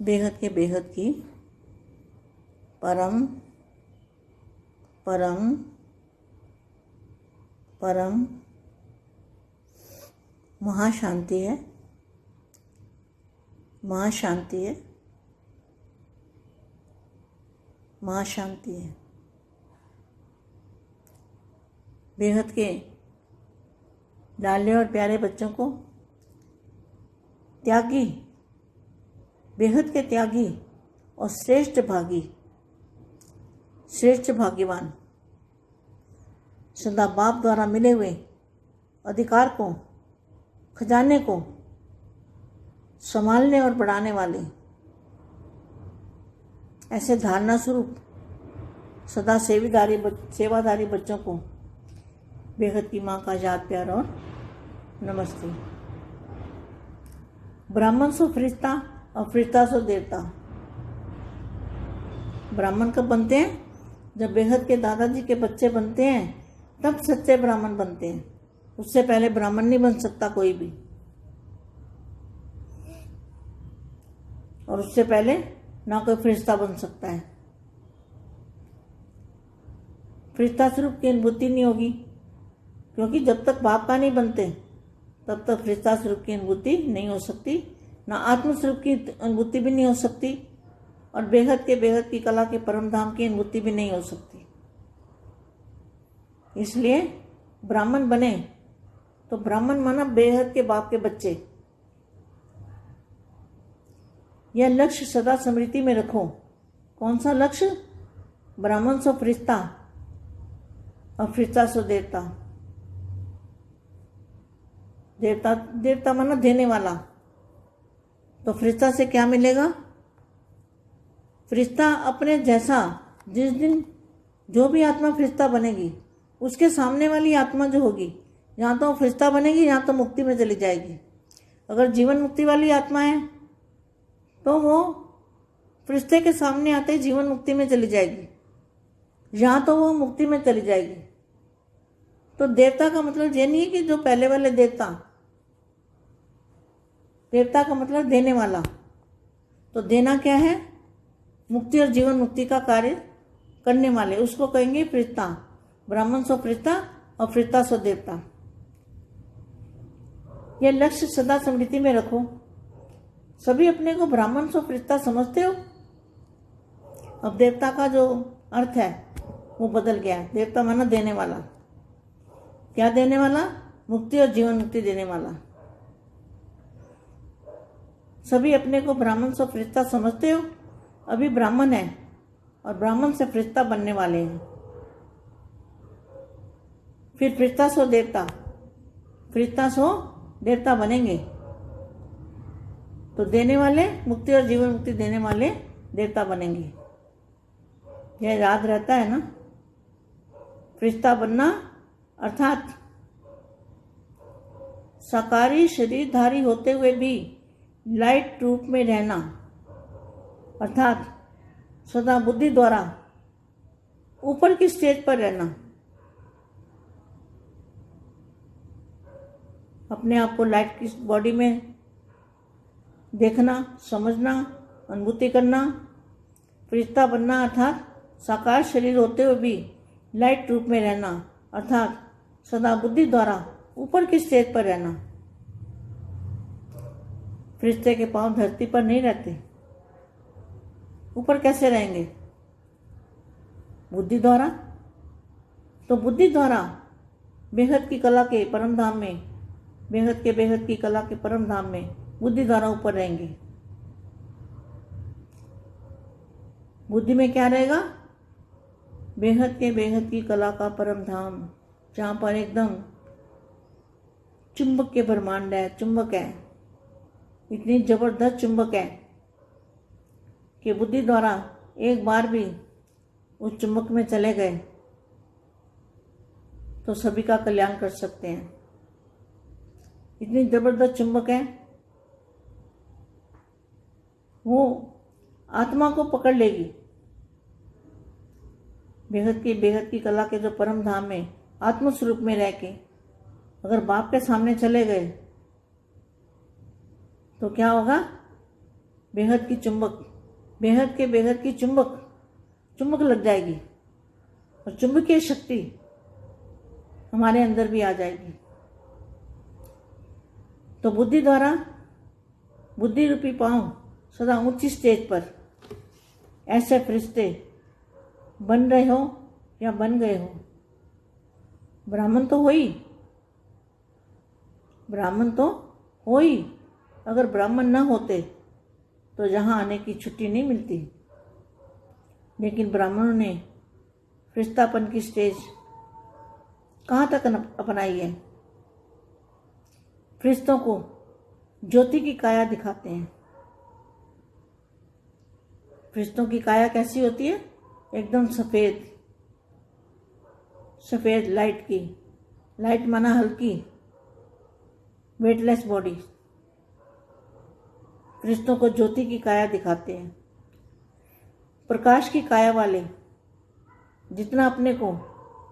बेहद के बेहद की परम परम परम महाशांति है, महाशांति है, महाशांति है। बेहद के लाडले और प्यारे बच्चों को त्यागी, बेहद के त्यागी और श्रेष्ठ भागी, श्रेष्ठ भाग्यवान, सदा बाप द्वारा मिले हुए अधिकार को, खजाने को संभालने और बढ़ाने वाले ऐसे धारणा स्वरूप सदा सेवादारी बच्चों को बेहद की माँ का याद प्यार और नमस्ते। ब्राह्मण सो फरिश्ता और फरिश्ता सो देवता। ब्राह्मण कब बनते हैं? जब बेहद के दादाजी के बच्चे बनते हैं तब सच्चे ब्राह्मण बनते हैं। उससे पहले ब्राह्मण नहीं बन सकता कोई भी, और उससे पहले ना कोई फरिश्ता बन सकता है। फरिश्ता स्वरूप की अनुभूति नहीं होगी, क्योंकि जब तक बाप का नहीं बनते तब तक फरिश्ता स्वरूप की अनुभूति नहीं हो सकती, ना आत्म स्वरूप की अनुभूति भी नहीं हो सकती, और बेहद की कला के परम धाम की अनुभूति भी नहीं हो सकती। इसलिए ब्राह्मण बने तो ब्राह्मण माना बेहद के बाप के बच्चे। यह लक्ष्य सदा स्मृति में रखो। कौन सा लक्ष्य? ब्राह्मण सो फरिश्ता और फरिश्ता सो देवता। देवता माना देने वाला। तो फरिश्ता से क्या मिलेगा? फरिश्ता अपने जैसा, जिस दिन जो भी आत्मा फरिश्ता बनेगी उसके सामने वाली आत्मा जो होगी, यहाँ तो फरिश्ता बनेगी, यहाँ तो मुक्ति में चली जाएगी। अगर जीवन मुक्ति वाली आत्मा है तो वो फरिश्ते के सामने आते ही जीवन मुक्ति में चली जाएगी, यहाँ तो वो मुक्ति में चली जाएगी। तो देवता का मतलब ये नहीं है कि जो पहले वाले देवता, देवता का मतलब देने वाला। तो देना क्या है? मुक्ति और जीवन मुक्ति का कार्य करने वाले, उसको कहेंगे फरिश्ता। ब्राह्मण सो फरिश्ता और फरिश्ता सो देवता। यह लक्ष्य सदा स्मृति में रखो। सभी अपने को ब्राह्मण सो फरिश्ता समझते हो। अब देवता का जो अर्थ है वो बदल गया। देवता माना देने वाला। क्या देने वाला? मुक्ति और जीवन मुक्ति देने वाला। सभी अपने को ब्राह्मण सो फरिश्ता समझते हो। अभी ब्राह्मण है और ब्राह्मण से फरिश्ता बनने वाले हैं। फिर फरिश्ता सो देवता, फरिश्ता सो देवता बनेंगे। तो देने वाले, मुक्ति और जीवन मुक्ति देने वाले देवता बनेंगे। यह याद रहता है ना? फरिश्ता बनना अर्थात साकारी शरीरधारी होते हुए भी लाइट रूप में रहना, अर्थात सदा बुद्धि द्वारा ऊपर की स्टेज पर रहना। अपने आप को लाइट की बॉडी में देखना, समझना, अनुभूति करना। फरिश्ता बनना अर्थात साकार शरीर होते हुए भी लाइट रूप में रहना, अर्थात सदा बुद्धि द्वारा ऊपर की स्टेज पर रहना। फरिश्ते के पांव धरती पर नहीं रहते, ऊपर कैसे रहेंगे? बुद्धि द्वारा। तो बुद्धि द्वारा बेहद की कला के परम धाम में, बेहद की कला के परम धाम में बुद्धि द्वारा ऊपर रहेंगे। बुद्धि में क्या रहेगा? बेहद की कला का परम धाम, जहाँ पर एकदम चुंबक के ब्रह्मांड है, चुंबक है, इतनी जबरदस्त चुंबक है कि बुद्धि द्वारा एक बार भी उस चुंबक में चले गए तो सभी का कल्याण कर सकते हैं। इतनी जबरदस्त चुंबक है, वो आत्मा को पकड़ लेगी। बेहद की कला के जो परम धाम में आत्म स्वरूप में रह के अगर बाप के सामने चले गए तो क्या होगा? बेहद की चुंबक, बेहद की चुंबक लग जाएगी और चुंबकीय शक्ति हमारे अंदर भी आ जाएगी। तो बुद्धि द्वारा, बुद्धि रूपी पांव सदा ऊंची स्टेज पर ऐसे फरिश्ते बन रहे हो या बन गए हो। ब्राह्मण तो हो ही, ब्राह्मण तो हो ही। अगर ब्राह्मण न होते तो यहाँ आने की छुट्टी नहीं मिलती। लेकिन ब्राह्मणों ने फरिश्तापन की स्टेज कहाँ तक अपनाई है। फरिश्तों को ज्योति की काया दिखाते हैं। फरिश्तों की काया कैसी होती है? एकदम सफ़ेद सफ़ेद लाइट की, लाइट माना हल्की, वेटलेस बॉडी। फरिश्तों को ज्योति की काया दिखाते हैं। प्रकाश की काया वाले जितना अपने को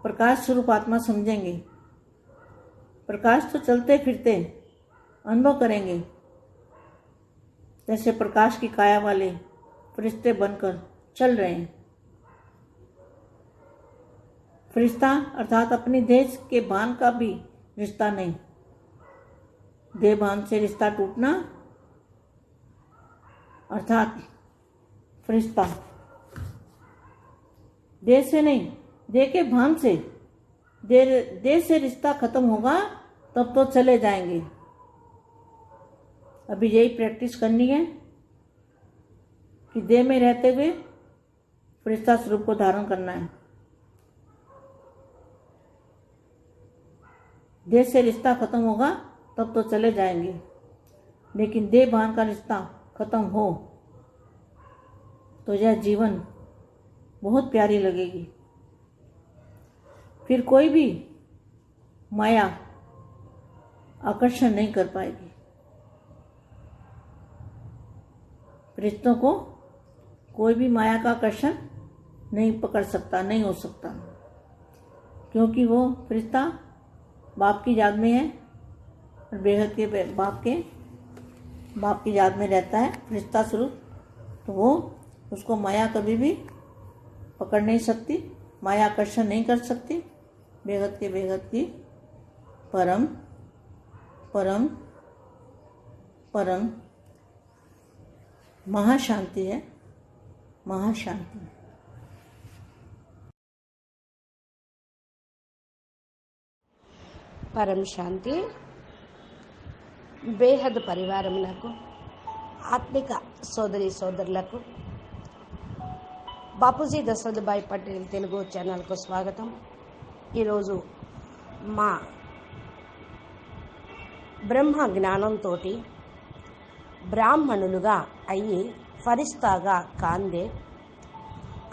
प्रकाश स्वरूप आत्मा समझेंगे, प्रकाश तो चलते फिरते अनुभव करेंगे, जैसे प्रकाश की काया वाले फरिश्ते बनकर चल रहे हैं। फरिश्ता अर्थात अपनी देह के भान का भी रिश्ता नहीं। देह भान से रिश्ता टूटना अर्थात फरिश्ता। देह से नहीं, देह के भान से। देह से रिश्ता खत्म होगा तब तो चले जाएंगे। अभी यही प्रैक्टिस करनी है कि देह में रहते हुए फरिश्ता स्वरूप को धारण करना है। देह से रिश्ता खत्म होगा तब तो चले जाएंगे, लेकिन देह भान का रिश्ता खत्म हो तो यह जीवन बहुत प्यारी लगेगी। फिर कोई भी माया आकर्षण नहीं कर पाएगी। फरिश्तों को कोई भी माया का आकर्षण नहीं पकड़ सकता, नहीं हो सकता, क्योंकि वो फरिश्ता बाप की याद में है और बेहद के बाप की याद में रहता है फरिश्ता स्वरूप। तो वो उसको माया कभी भी पकड़ नहीं सकती, माया आकर्षण नहीं कर सकती। बेहद की परम परम परम महाशांति है, महाशांति। పరం శాంతి బేహద్ పరివారములకు ఆత్మిక సోదరి సోదరులకు బాపూజీ దశరథభాయ్ పటేల్ తెలుగు ఛానల్కు స్వాగతం. ఈరోజు మా బ్రహ్మ జ్ఞానంతో బ్రాహ్మణులుగా అయ్యి ఫరిస్తాగా కాందే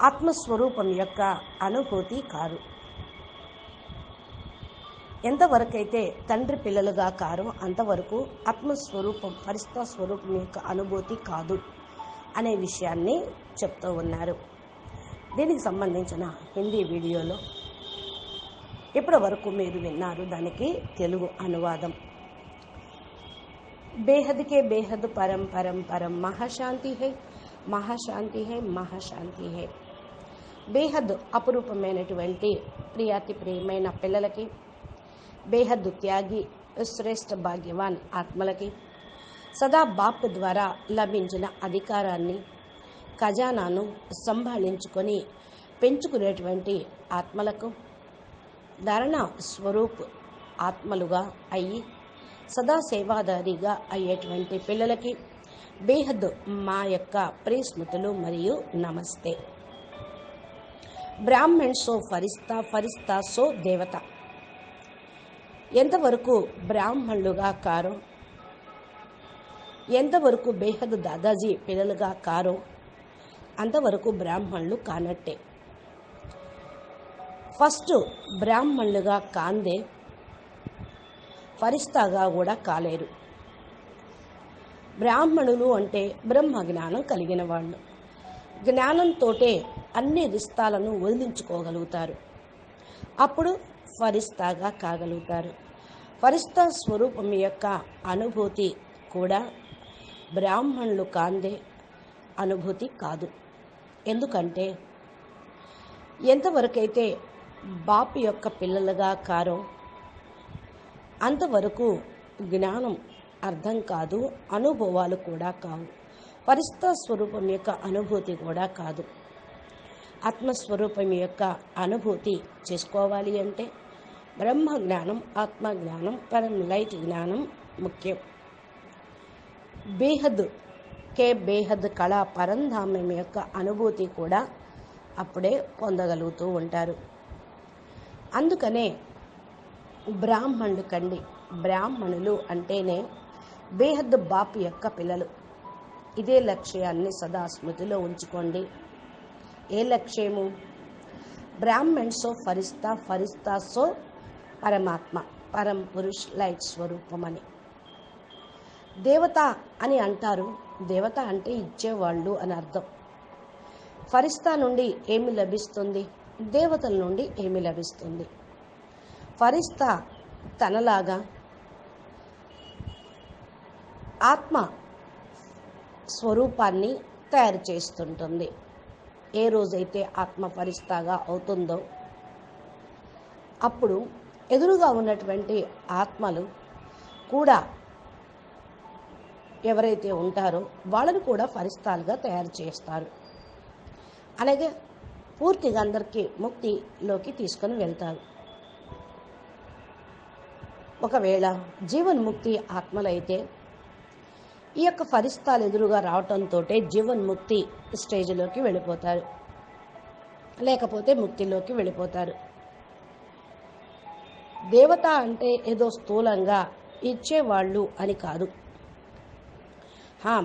ఆత్మస్వరూపం యొక్క అనుభూతి కారు. ఎంతవరకైతే తండ్రి పిల్లలుగా కారో అంతవరకు ఆత్మస్వరూపం ఫరిస్తా స్వరూపం యొక్క అనుభూతి కాదు అనే విషయాన్ని చెప్తూ ఉన్నారు. దీనికి సంబంధించిన హిందీ వీడియోలో ఇప్పటి వరకు మీరు విన్నారు. దానికి తెలుగు అనువాదం. బేహద్ కే బేహద్ పరం పరం పరం మహాశాంతి హై, మహాశాంతి హై, మహాశాంతి హై. బేహద్ అపురూపమైనటువంటి ప్రియాతి ప్రియమైన పిల్లలకి, బేహద్దు త్యాగి శ్రేష్ఠ భాగ్యవాన్ ఆత్మలకి, సదా బాప్ ద్వారా లభించిన అధికారాన్ని, ఖజానాను సంభాళించుకొని పెంచుకునేటువంటి ఆత్మలకు, ధారణ స్వరూప్ ఆత్మలుగా అయ్యి సదా సేవాదారిగా అయ్యేటువంటి పిల్లలకి బేహద్ మా యొక్క ప్రియస్మృతులు మరియు నమస్తే. బ్రాహ్మణ్ సో ఫరిస్తా, ఫరిస్తా సో దేవత. ఎంతవరకు బ్రాహ్మణులుగా కారో, ఎంతవరకు బేహద్ దాదాజీ పిల్లలుగా కారో అంతవరకు బ్రాహ్మణులు కానట్టే. ఫస్ట్ బ్రాహ్మణులుగా కాందే ఫరిస్తాగా కూడా కాలేరు. బ్రాహ్మణులు అంటే బ్రహ్మ జ్ఞానం కలిగిన వాళ్ళు. జ్ఞానంతో అన్ని రిస్తాలను వదిలించుకోగలుగుతారు. అప్పుడు ఫరిస్తాగా కాగలుగుతారు. ఫరిస్తా స్వరూపం యొక్క అనుభూతి కూడా బ్రాహ్మణులు కాందే అనుభూతి కాదు. ఎందుకంటే ఎంతవరకైతే బాపు యొక్క పిల్లలుగా కారో అంతవరకు జ్ఞానం అర్థం కాదు, అనుభవాలు కూడా కావు, పరిస్థిత స్వరూపం యొక్క అనుభూతి కూడా కాదు. ఆత్మస్వరూపం యొక్క అనుభూతి చేసుకోవాలి అంటే బ్రహ్మ జ్ఞానం, ఆత్మ జ్ఞానం, పరం లైట్ జ్ఞానం ముఖ్యం. బేహద్ కళ పరంధామం యొక్క అనుభూతి కూడా అప్పుడే పొందగలుగుతూ ఉంటారు. అందుకనే బ్రాహ్మణుడు కండి, బ్రాహ్మణులు అంటేనే బేహద్ బాపు యొక్క పిల్లలు. ఇదే లక్ష్యాన్ని సదా స్మృతిలో ఉంచుకోండి. ఏ లక్ష్యము? బ్రాహ్మణ్సో ఫరిస్తా, ఫరిస్తాసో పరమాత్మ, పరం పురుష్ లైట్ స్వరూపం అని. దేవత అని అంటారు. దేవత అంటే ఇచ్చేవాళ్ళు అని అర్థం. ఫరిస్తా నుండి ఏమి లభిస్తుంది? దేవతల నుండి ఏమి లభిస్తుంది? ఫరిస్తా తనలాగా ఆత్మ స్వరూపాన్ని తయారు చేస్తుంటుంది. ఏ రోజైతే ఆత్మ ఫరిస్తాగా అవుతుందో అప్పుడు ఎదురుగా ఉన్నటువంటి ఆత్మలు కూడా ఎవరైతే ఉంటారో వాళ్ళని కూడా ఫరిస్తాలుగా తయారు చేస్తారు. అలాగే పూర్తిగా అందరికీ ముక్తిలోకి తీసుకొని వెళ్తారు. ఒకవేళ జీవన్ముక్తి ఆత్మలైతే ఈ యొక్క ఫరిస్తాలు ఎదురుగా రావటంతో జీవన్ముక్తి స్టేజ్లోకి వెళ్ళిపోతారు, లేకపోతే ముక్తిలోకి వెళ్ళిపోతారు. దేవత అంటే ఏదో స్థూలంగా ఇచ్చేవాళ్ళు అని కాదు.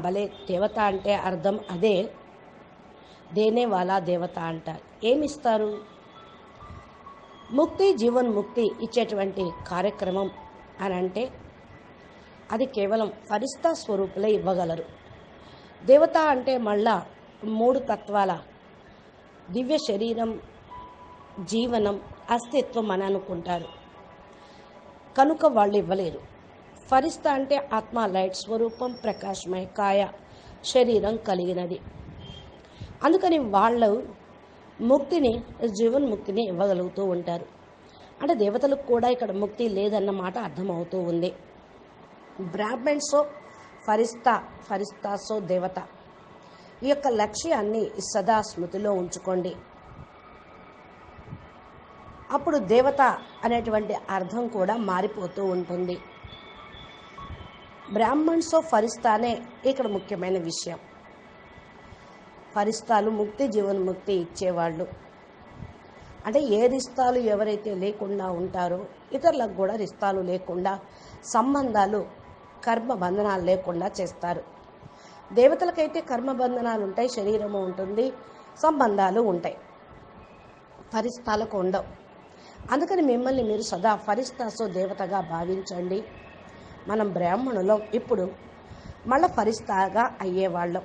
భలే దేవత అంటే అర్థం అదే, దేనే వాళ్ళ దేవత అంటారు. ఏమిస్తారు? ముక్తి, జీవన్ముక్తి ఇచ్చేటువంటి కార్యక్రమం అని అంటే అది కేవలం ఫరిస్తా స్వరూపులే ఇవ్వగలరు. దేవత అంటే మళ్ళా 3 తత్వాల దివ్య శరీరం, జీవనం, అస్తిత్వం అని అనుకుంటారు. కనుక వాళ్ళు ఇవ్వలేరు. ఫరిస్తా అంటే ఆత్మ లైట్ స్వరూపం, ప్రకాశమయ కాయ శరీరం కలిగినది. అందుకని వాళ్ళు ముక్తిని, జీవన్ముక్తిని ఇవ్వగలుగుతూ ఉంటారు. అంటే దేవతలకు కూడా ఇక్కడ ముక్తి లేదన్నమాట అర్థమవుతూ ఉంది. బ్రాహ్మణ్సో ఫరిస్తా, ఫరిస్తాసో దేవత. ఈ యొక్క లక్ష్యాన్ని సదా స్మృతిలో ఉంచుకోండి. అప్పుడు దేవత అనేటువంటి అర్థం కూడా మారిపోతూ ఉంటుంది. బ్రాహ్మణ్సో ఫరిస్తానే ఇక్కడ ముఖ్యమైన విషయం. ఫరిస్తాలు ముక్తి, జీవన్ముక్తి ఇచ్చేవాళ్ళు. అంటే ఏ రిస్తాలు ఎవరైతే లేకుండా ఉంటారో ఇతరులకు కూడా రిస్తాలు లేకుండా, సంబంధాలు, కర్మ బంధనాలు లేకుండా చేస్తారు. దేవతలకైతే కర్మ బంధనాలు ఉంటాయి, శరీరము ఉంటుంది, సంబంధాలు ఉంటాయి. ఫరిస్తాలకు ఉండవు. అందుకని మిమ్మల్ని మీరు సదా ఫరిస్తాసో దేవతగా భావించండి. మనం బ్రాహ్మణులం, ఇప్పుడు మళ్ళీ ఫరిస్తాగా అయ్యేవాళ్ళం,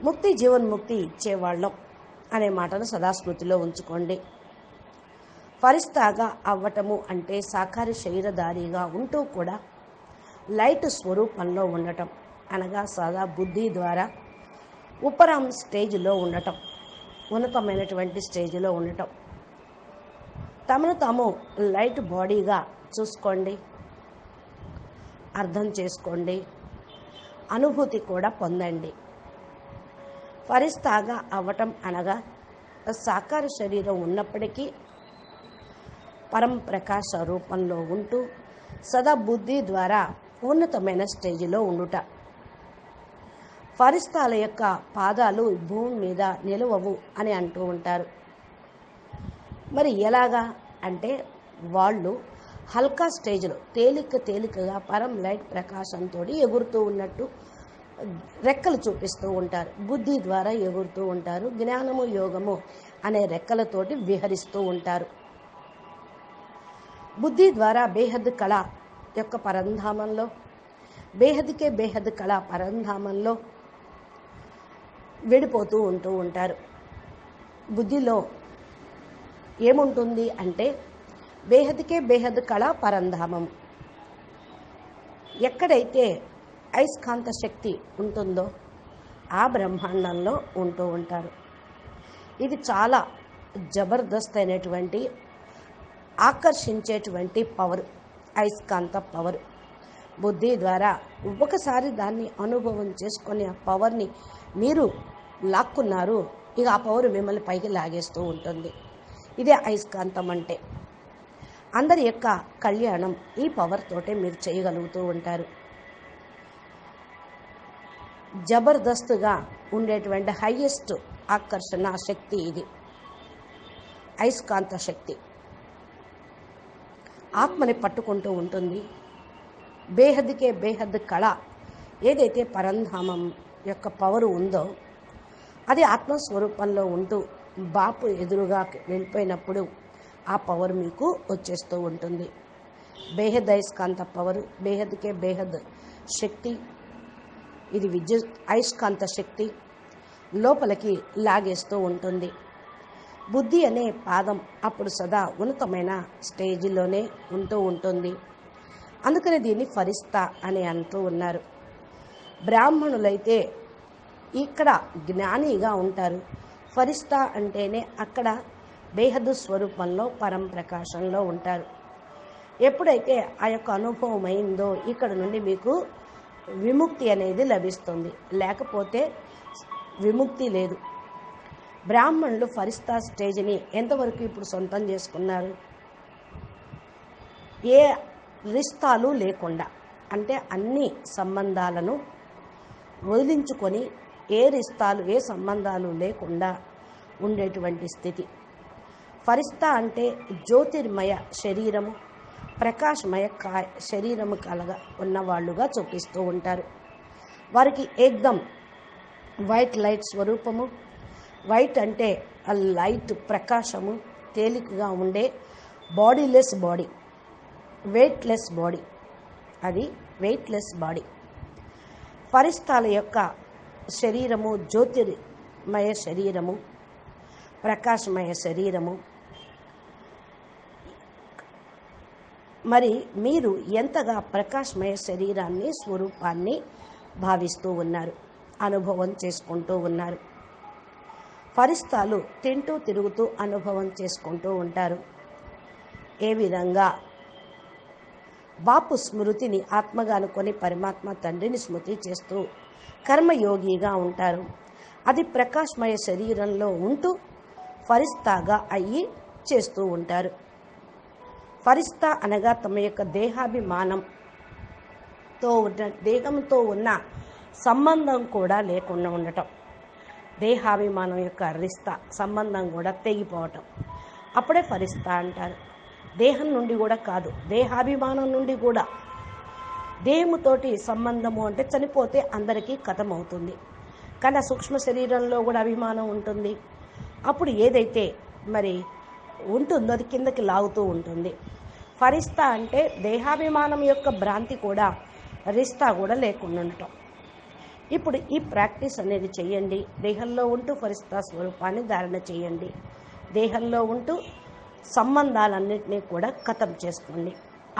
ముక్తి జీవన్ముక్తి ఇచ్చేవాళ్ళం అనే మాటను సదా స్మృతిలో ఉంచుకోండి. ఫరిస్తాగా అవ్వటము అంటే సాకార శరీరధారిగా ఉంటూ కూడా లైట్ స్వరూపంలో ఉండటం, అనగా సదా బుద్ధి ద్వారా ఉపరం స్టేజ్లో ఉండటం, ఉన్నతమైనటువంటి స్టేజ్లో ఉండటం. తమను తాము లైట్ బాడీగా చూసుకోండి, అర్థం చేసుకోండి, అనుభూతి కూడా పొందండి. ఫరిస్తాగా అవ్వటం అనగా సాకార శరీరం ఉన్నప్పటికీ పరం ప్రకాశ రూపంలో ఉంటూ సదా బుద్ధి ద్వారా ఉన్నతమైన స్టేజిలో ఉండుట. ఫరిస్తాల యొక్క పాదాలు భూమి మీద నిలవవు అని అంటూ ఉంటారు. మరి ఎలాగా అంటే వాళ్ళు హల్కా స్టేజ్లో తేలికగా పరం లైట్ ప్రకాశంతో ఎగురుతూ ఉన్నట్టు రెక్కలు చూపిస్తూ ఉంటారు. బుద్ధి ద్వారా ఎగురుతూ ఉంటారు. జ్ఞానము, యోగము అనే రెక్కలతోటి విహరిస్తూ ఉంటారు. బుద్ధి ద్వారా బేహద్ కళ యొక్క పరంధామంలో, బేహద్కే బేహద్ కళ పరంధామంలో విడిపోతూ ఉంటూ ఉంటారు. బుద్ధిలో ఏముంటుంది అంటే బేహద్కే బేహద్ కళ పరంధామం. ఎక్కడైతే అయస్కాంత శక్తి ఉంటుందో ఆ బ్రహ్మాండంలో ఉంటూ ఉంటారు. ఇది చాలా జబర్దస్త్ అయినటువంటి ఆకర్షించేటువంటి పవర్, అయస్కాంత పవర్. బుద్ధి ద్వారా ఒకసారి దాన్ని అనుభవం చేసుకొని ఆ పవర్ని మీరు లాక్కున్నారు, ఇక ఆ పవర్ మిమ్మల్ని పైకి లాగేస్తూ ఉంటుంది. ఇదే అయస్కాంతం అంటే. అందరి యొక్క కళ్యాణం ఈ పవర్ తోటే మీరు చేయగలుగుతూ ఉంటారు. జబర్దస్త్గా ఉండేటువంటి హైయెస్ట్ ఆకర్షణ శక్తి ఇది, అయస్కాంత శక్తి. ఆత్మని పట్టుకుంటూ ఉంటుంది. బేహద్కే బేహద్ కళ ఏదైతే పరంధామం యొక్క పవర్ ఉందో అది ఆత్మస్వరూపంలో ఉంటూ బాపు ఎదురుగా వెళ్ళిపోయినప్పుడు ఆ పవర్ మీకు వచ్చేస్తూ ఉంటుంది. బేహద్ అయస్కాంత పవర్, బేహద్కే బేహద్ శక్తి. ఇది విద్యుత్ అయస్కాంత శక్తి లోపలికి లాగేస్తూ ఉంటుంది. బుద్ధి అనే పాదం అప్పుడు సదా ఉన్నతమైన స్టేజిలోనే ఉంటూ ఉంటుంది. అందుకని దీన్ని ఫరిస్తా అని అంటూ ఉన్నారు. బ్రాహ్మణులైతే ఇక్కడ జ్ఞానిగా ఉంటారు. ఫరిస్తా అంటేనే అక్కడ బేహద్దు స్వరూపంలో పరంప్రకాశంలో ఉంటారు. ఎప్పుడైతే ఆ యొక్క అనుభవం అయిందో ఇక్కడ నుండి మీకు విముక్తి అనేది లభిస్తుంది, లేకపోతే విముక్తి లేదు. బ్రాహ్మణులు ఫరిస్తా స్టేజ్ని ఎంతవరకు ఇప్పుడు సొంతం చేసుకున్నారు? ఏ రిస్తాలు లేకుండా, అంటే అన్ని సంబంధాలను వదిలించుకొని ఏ రిస్తాలు ఏ సంబంధాలు లేకుండా ఉండేటువంటి స్థితి. ఫరిస్తా అంటే జ్యోతిర్మయ శరీరము, ప్రకాశమయ శరీరము కలగా ఉన్నవాళ్ళుగా చూపిస్తూ ఉంటారు. వారికి ఏకదం వైట్ లైట్ స్వరూపము. వైట్ అంటే ఆ లైట్ ప్రకాశము, తేలికగా ఉండే బాడీలెస్ బాడీ, వెయిట్లెస్ బాడీ, అది వెయిట్లెస్ బాడీ. ఫరిస్తాల యొక్క శరీరము జ్యోతిర్మయ శరీరము, ప్రకాశమయ శరీరము. మరి మీరు ఎంతగా ప్రకాశమయ శరీరాన్ని స్వరూపాన్ని భావిస్తూ ఉన్నారు, అనుభవం చేసుకుంటూ ఉన్నారు. ఫరిస్తాలు తింటూ తిరుగుతూ అనుభవం చేసుకుంటూ ఉంటారు. ఏ విధంగా బాపు స్మృతిని ఆత్మగా అనుకొని పరమాత్మ తండ్రిని స్మృతి చేస్తూ కర్మయోగిగా ఉంటారు. అది ప్రకాశమయ శరీరంలో ఉంటూ ఫరిస్తాగా అయ్యి చేస్తూ ఉంటారు. ఫరిస్తా అనగా తమ యొక్క దేహాభిమానంతో ఉన్న దేహంతో ఉన్న సంబంధం కూడా లేకుండా ఉండటం. దేహాభిమానం యొక్క రిస్తా సంబంధం కూడా తెగిపోవటం, అప్పుడే ఫరిస్తా అంటారు. దేహం నుండి కూడా కాదు, దేహాభిమానం నుండి కూడా. దేహముతోటి సంబంధము అంటే చనిపోతే అందరికీ కథం అవుతుంది, కానీ సూక్ష్మ శరీరంలో కూడా అభిమానం ఉంటుంది. అప్పుడు ఏదైతే మరి ఉంటుందో అది కిందకి లాగుతూ ఉంటుంది. ఫరిస్తా అంటే దేహాభిమానం యొక్క భ్రాంతి కూడా, రిస్తా కూడా లేకుండా ఉండటం. ఇప్పుడు ఈ ప్రాక్టీస్ అనేది చేయండి. దేహంలో ఉంటూ ఫరిస్తా స్వరూపాన్ని ధారణ చేయండి. దేహంలో ఉంటూ సంబంధాలన్నింటినీ కూడా ఖతం చేసుకోండి.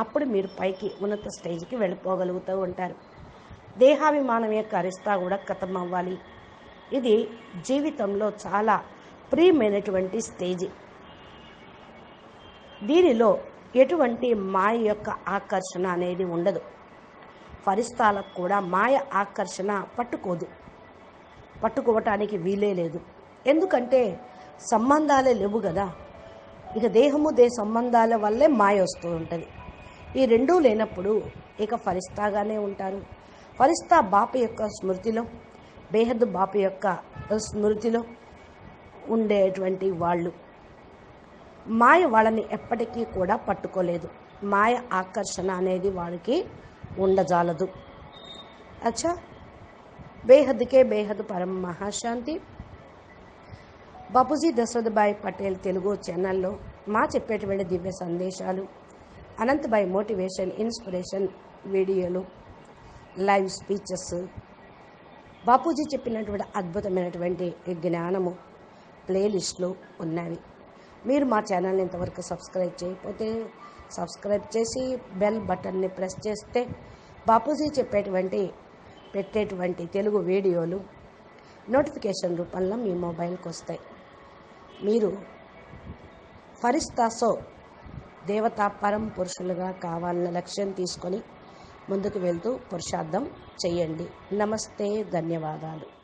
అప్పుడు మీరు పైకి ఉన్నత స్టేజ్కి వెళ్ళిపోగలుగుతూ ఉంటారు. దేహాభిమానం యొక్క రిస్తా కూడా ఖతం అవ్వాలి. ఇది జీవితంలో చాలా ప్రియమైనటువంటి స్టేజ్. దీనిలో ఎటువంటి మాయ యొక్క ఆకర్షణ అనేది ఉండదు. ఫరిస్తాలకు కూడా మాయ ఆకర్షణ పట్టుకోవటానికి వీలే లేదు. ఎందుకంటే సంబంధాలే లేవు కదా. ఇక దేహము సంబంధాల వల్లే మాయ వస్తూ ఉంటుంది. ఈ రెండూ లేనప్పుడు ఇక ఫరిస్తాగానే ఉంటారు. ఫరిస్తా బాపు యొక్క స్మృతిలో, బేహద్ బాపు యొక్క స్మృతిలో ఉండేటువంటి వాళ్ళు. మాయ వాళ్ళని ఎప్పటికీ కూడా పట్టుకోలేదు. మాయ ఆకర్షణ అనేది వాళ్ళకి ఉండజాలదు. అచ్చా, బేహద్కే బేహద్ పరం మహాశాంతి. బాపూజీ దశరథభాయ్ పటేల్ తెలుగు ఛానల్లో మా చెప్పేటువంటి దివ్య సందేశాలు, అనంతభాయ్ మోటివేషన్ ఇన్స్పిరేషన్ వీడియోలు, లైవ్ స్పీచెస్, బాపూజీ చెప్పినటువంటి అద్భుతమైనటువంటి జ్ఞానము ప్లేలిస్టులు ఉన్నవి. మీరు మా ఛానల్ని ఇంతవరకు సబ్స్క్రైబ్ చేయకపోతే సబ్స్క్రైబ్ చేసి బెల్ బటన్ని ప్రెస్ చేస్తే బాపూజీ పెట్టేటువంటి తెలుగు వీడియోలు నోటిఫికేషన్ రూపంలో మీ మొబైల్కి వస్తాయి. మీరు ఫరిస్తాసో దేవతా పరం పురుషులుగా కావాలన్న లక్ష్యం తీసుకొని ముందుకు వెళ్తూ పురుషార్థం చేయండి. నమస్తే, ధన్యవాదాలు.